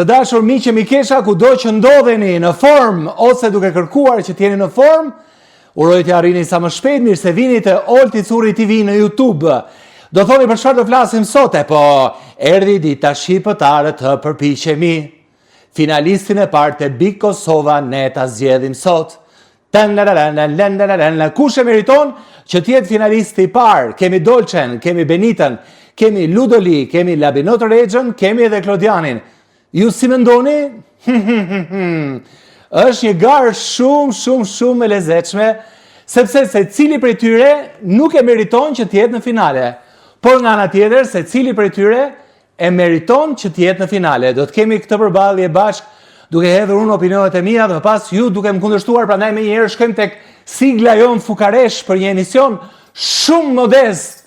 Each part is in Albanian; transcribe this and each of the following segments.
Të dashur miqë mi kesha, kudo që ndodheni në formë ose duke kërkuar që t'jeni në formë, uroj t'ja arrini sa më shpejt, mirë se vini të Olti Curi TV në YouTube. Do thoni për çfarë do flasim sot, po erdhi dita shqiptare të përpiqemi. Finalistin e parë të Big Kosova ne ta zgjedhim sot. Kush e meriton që t'jetë finalisti i parë? Kemi Dolçen, kemi Benitën, kemi Ludoli, kemi Labinot Rexhën, kemi edhe Klodianin. Ju si mendoni? Është një garë shumë e lezetshme, sepse se cili prej tyre nuk e meriton që t'jetë në finale. Por nga ana tjetër, se cili prej tyre e meriton që t'jetë në finale. Do të kemi këtë përballje bashkë, duke hedhur unë opinionet e mia dhe pas ju duke më kundërshtuar, prandaj më njëherë shkojmë tek sigla jon fukaresh për një emision shumë modest.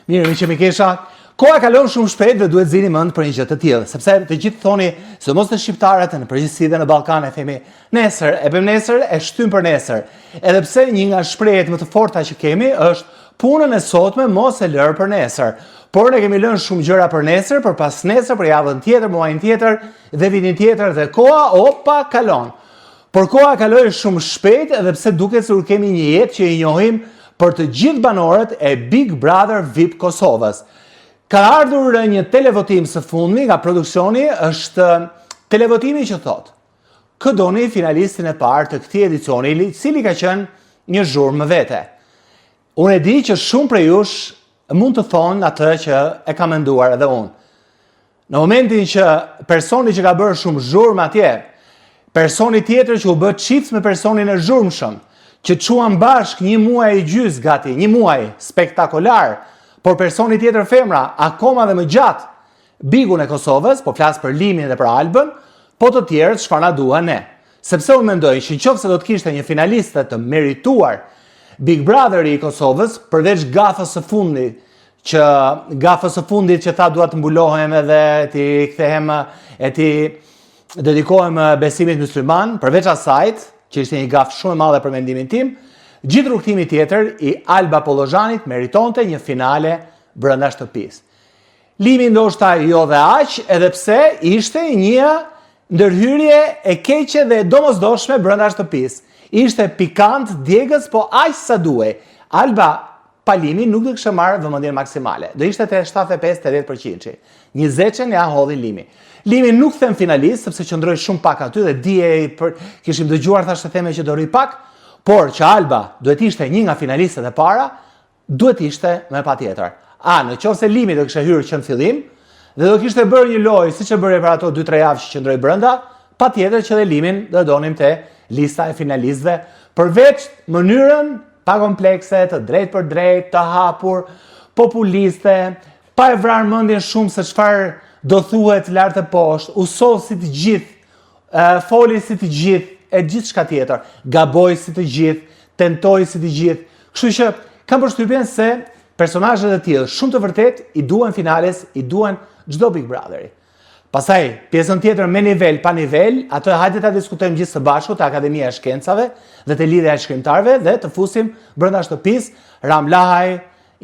Mirë, mi që mi kesha, koha kalon shumë shpejt dhe duhet zini mend për një gjë të tillë, sepse të gjithë thoni, sidomos të shqiptarët në përgjithësi dhe në Ballkan e themi, nesër, e bëjmë nesër, e shtym për nesër. Edhe pse një nga shprehjet më të forta që kemi është punën e sotme mos e lër për nesër. Por ne kemi lënë shumë gjëra për nesër, për pas nesër, për javën tjetër, muajin tjetër dhe vitin tjetër dhe koha kalon. Por koha kaloi shumë shpejt edhe pse duket se kemi një jetë që i njohim për të gjithë banorët e Big Brother VIP Kosovës. Ka ardhur një televotim së fundmi nga produksioni, është televotimi që thotë: kë doni finalistin e parë të këtij edicioni, i cili ka qenë një zhurmë vete. Unë e di që shumë prej jush mund të thonë atë që e ka menduar edhe unë. Në momentin që personi që ka bërë shumë zhurmë atje, personi tjetër që u bë çift me personin e zhurmshëm, që quan bashk një muaj e gjys gati, një muaj spektakolar, por personi tjetër femra, akoma dhe më gjatë, bigun e Kosovës, po flas për Limin dhe për Albën, po të tjerët çfarë na duan ne. Sepse unë mendoj që nëse do të kishte një finaliste të merituar Big Brotheri i Kosovës, përveç gafës së fundit që tha dua të mbulohem edhe ti kthehem e ti dedikohem besimit musliman, përveç asajt, që ishte një gafë shumë e madhe për mendimin tim, gjithë rrugtimi tjetër i Alba Pollozhanit meritonte një finale brenda shtëpisë. Limi ndoshta jo dhe aq, edhe pse ishte një ndërhyrje e keqe dhe domosdoshme brenda shtëpisë. Ishte pikant, djegës, po aq sa duhej. Alba pa Limin nuk do kishte marrë vëmendjen maksimale. Do ishte te 75-80%. 20% ja hodhi Limi. Limi nuk them finalist, sepse qëndroi shumë pak aty dhe kishim dëgjuar thashë theme që do rri pak, por që Alba duhet ishte një nga finalistët e para, duhet ishte me patjetër. Nëse Limi do kishte hyrë që në fillim dhe do kishte bërë një lojë siç e bëri për ato 2-3 javë që qëndroi brenda, patjetër që dhe Limin do donim te lista e finalistëve, përveç mënyrën pa komplekse, të drejt për drejt, të hapur, populiste, pa e vrarë mendjen shumë se çfarë do thuhet lart e poshtë, usol si të gjithë, foli si të gjithë, e gjithë shka tjetër, gaboj si të gjithë, tentoj si të gjithë. Kështu që kam përshtypjen se personazhet e tillë shumë të vërtet i duan finales, i duan çdo Big Brotheri. Pastaj, pjesën tjetër me nivel, pa nivel, ato hajde ta diskutojmë gjithë së bashku te Akademia e Shkencave dhe te Lidhja e Shkrimtarëve dhe të fusim brenda shtëpisë Ram Lahaj,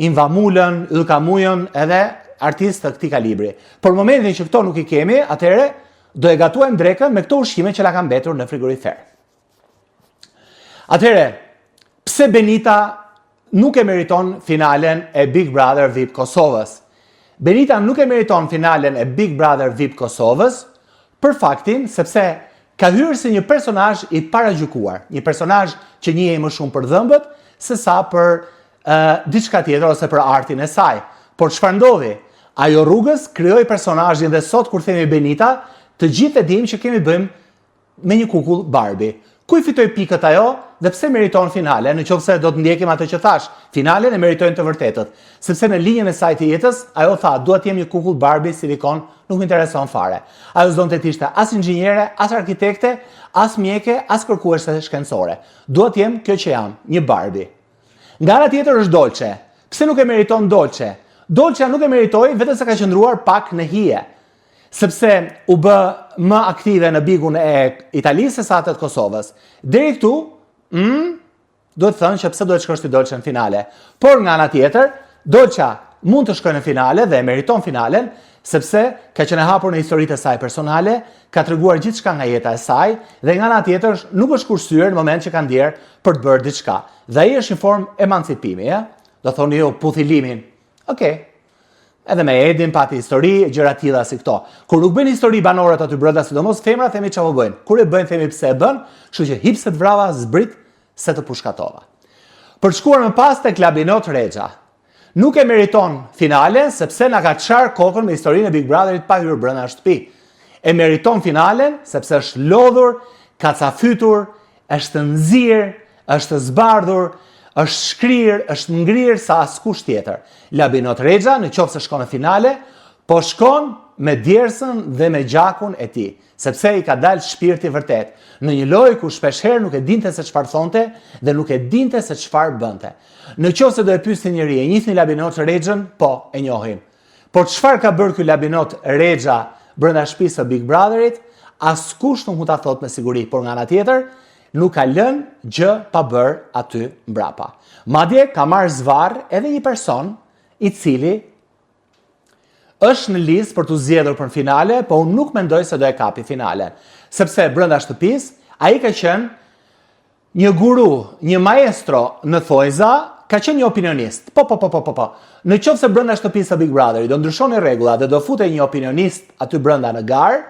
Inva Mulën, Ylka Mujën edhe artistë të këtij kalibri. Por momentin që këto nuk i kemi, atëherë do e gatuajmë drekën me këto ushqime që la kanë mbetur në frigorifer. Atëherë, pse Benita nuk e meriton finalen e Big Brother VIP Kosovës? Benita nuk e meriton finalen e Big Brother VIP Kosovës për faktin sepse ka hyrë si një personazh i paragjykuar, një personazh që njihej më shumë për dhëmbët se sa për diçka tjetër ose për artin e saj. Por çfarë ndodhi? Ajo rrugës krijoi personazhin dhe sot kur themi Benita, të gjithë e dimë që kemi bëjmë me një kukull Barbie. Ku i fitoi pikët ajo dhe pse meriton finale? Nëse do të ndjekim atë që thash, finalen e meritojnë të vërtetët. Sepse në linjën e saj të jetës, ajo tha, dua të jem një kukull Barbie silikon, nuk më intereson fare. Ajo s'donte të ishte as inxhiniere, as arkitekte, as mjeke, as kërkuese shkencore. Dua të jem kjo që jam, një Barbie. Nga ana tjetër është Dolçe. Pse nuk e meriton Dolçe? Dolçe nuk e meritoi vetëm se ka qëndruar pak në hije. Sepse u bë më aktive në bigun e Italisë se sa atë të Kosovës. Deri këtu, duhet thënë që pse duhet shkosh ti Dolce në finale. Por nga ana tjetër, Dolça mund të shkojë në finale dhe e meriton finalen, sepse ka qenë hapur në historitë e saj personale, ka treguar gjithçka nga jeta e saj dhe nga ana tjetër nuk është kursyer në moment që ka ndier për të bërë diçka. Dhe ai është në formë emancipimi, ja? Do thoni ju puthilimin. Okej. Edhe me Edin pati histori, gjëra tilla si këto. Kur nuk bëjnë histori banorët aty brenda, sidomos femra, themi çfarë bëjnë. Kur e bëjnë, themi pse e bën, kështu që hipset vrava, zbrit se të pushkatova. Për të shkuar më pas tek Labinot Rexha. Nuk e meriton finalen sepse na ka çar kokën me historinë e Big Brotherit pa hyrë brenda shtëpi. E meriton finalen sepse është lodhur, ka cafytur, është nxirr, është zbardhur, është shkrirë, është ngrirë sa askush tjetër. Labinot Rexha, në qoftë se shkon në finale, po shkon me djersën dhe me gjakun e tij, sepse i ka dalë shpirti vërtet. Në një lojë ku shpeshherë nuk e dinte se çfarë thonte dhe nuk e dinte se çfarë bënte. Në qoftë se do e pyesni njëri, e njihni Labinot Rexhën? Po, e njohim. Por çfarë ka bërë ky Labinot Rexha brenda shtëpisë së Big Brotherit? Askush nuk mund ta thotë me siguri, por nga ana tjetër, nuk ka lënë gjë pa bërë aty mbrapa. Madje ka marrë zvarr edhe një person i cili është në listë për të zgjedhur për finale, po unë nuk mendoj se do e kapi finalen. Sepse brenda shtëpisë, ai ka qenë një guru, një maestro në thojza, ka qenë një opinionist. Po. Në qoftë se brenda shtëpisë së Big Brotherit do ndryshoni rregullat dhe do futej një opinionist aty brenda në garë,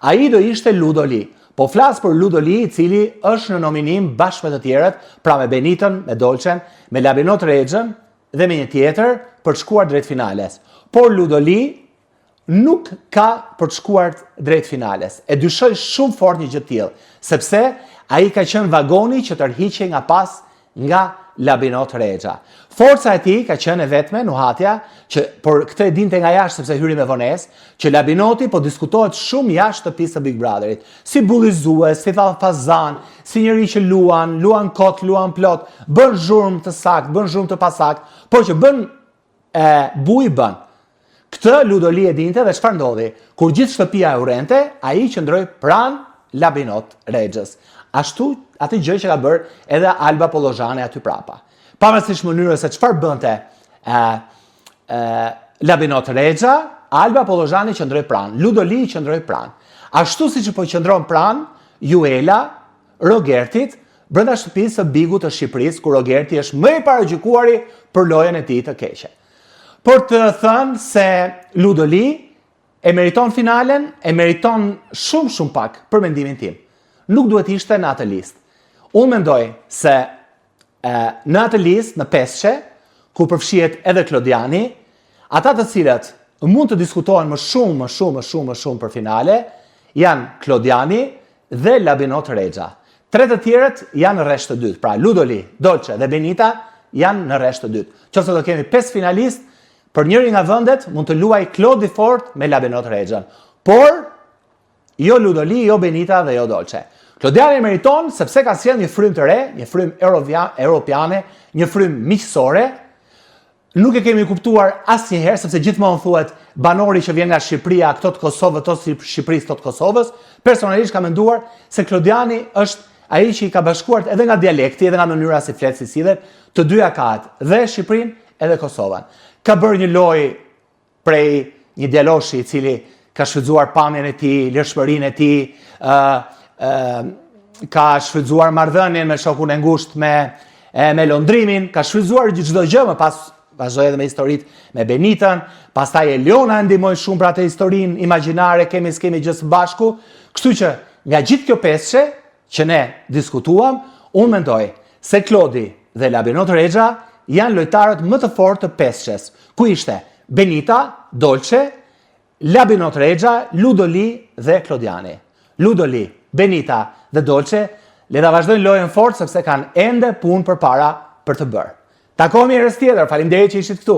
ai do ishte Ludo Lee. Po flas për Ludo Lee, i cili është në nominim bashkë me të tjerët, pra me Benitën, me Dolcen, me Labinot Rexhën dhe me një tjetër për të shkuar drejt finales. Por Ludo Lee nuk ka për të shkuar drejt finales. E dyshoj shumë fort një gjë të tillë, sepse ai ka qenë vagoni që tërhiqej nga pas nga Labinot Rexha. Forca e tij ka qenë e vetme nuhatja, që por këtë e dinte nga jashtë sepse hyri me vonesë, që Labinoti po diskutohet shumë jashtë shtëpisë së Big Brotherit, si bullizues, si fazan, si njëri që luan kot, luan plot, bën zhurmë të saktë, bën zhurmë të pasakt, por që bën buj bën. Këtë Ludo Lee e dinte dhe çfarë ndodhi? Kur gjithë shtëpia e urrente, ai qëndroi pranë Labinot Rexhës. Ashtu atë gjë që ka bërë edhe Alba Pollozhani aty prapa. Pavarësisht mënyrës se çfarë bënte Labinot Rexha, Alba Pollozhani qëndroi pranë, Ludo Lee qëndroi pranë. Ashtu siç po qëndron pranë Juela Rogertit brenda shtëpisë së Bigut të Shqipërisë, ku Rogerti është më i paragjykuari për lojën e tij të keqe. Por të thënë se Ludo Lee e meriton finalen, e meriton shumë pak për mendimin tim. Nuk duhet ishte në atë listë. Unë mendoj se në atë listë, në peshe, ku përfshihet edhe Klodiani, ata të cilët mund të diskutohen më shumë për finale, janë Klodiani dhe Labinot Rexha. Tre të tjerët janë në rresht të dytë. Pra Ludo Lee, Dolce dhe Benita janë në rresht të dytë. Qoftë do kemi 5 finalistë, për njëri nga vendet mund të luaj Claude Fort me Labinot Rexhën. Por jo Ludo Lee, jo Benita dhe jo Dolce. Klodiani meriton sepse ka sjellë një frym të re, një frym europiane, një frym miqësore. Nuk e kemi kuptuar asnjëherë sepse gjithmonë thuhet banori që vjen nga Shqipëria, këto të Kosovës, këto të Shqipërisë, këto të Kosovës. Personalisht kam menduar se Klodiani është ai që i ka bashkuar edhe nga dialekti, edhe nga mënyra si flet, si sillet, të dyja kahet, dhe Shqipërinë edhe Kosovën. Ka bërë një lojë prej një djaloshi i cili ka shfrytzuar pamjen e tij, lirshmërinë e tij, ka shfrytzuar marrëdhënien me shokun e ngushtë me londrimin, ka shfrytzuar çdo gjë, më pas vazhdoi edhe me historitë me Benitën, pastaj Eliona ndihmoi shumë për atë historinë imagjinare, kemi gjë së bashku, kështu që nga gjithë kjo peshe që ne diskutuam, unë mendoj se Klodi dhe Labinot Rexha janë lojtarët më të fortë të peshes, ku ishte Benita, Dolce, Labinot Rexha, Ludo Lee dhe Klodiani. Ludo Lee, Benita dhe Dolce le ta vazhdojnë lojën fort sepse kanë ende punë përpara për të bërë. Takohemi herës tjetër, faleminderit që ishit këtu.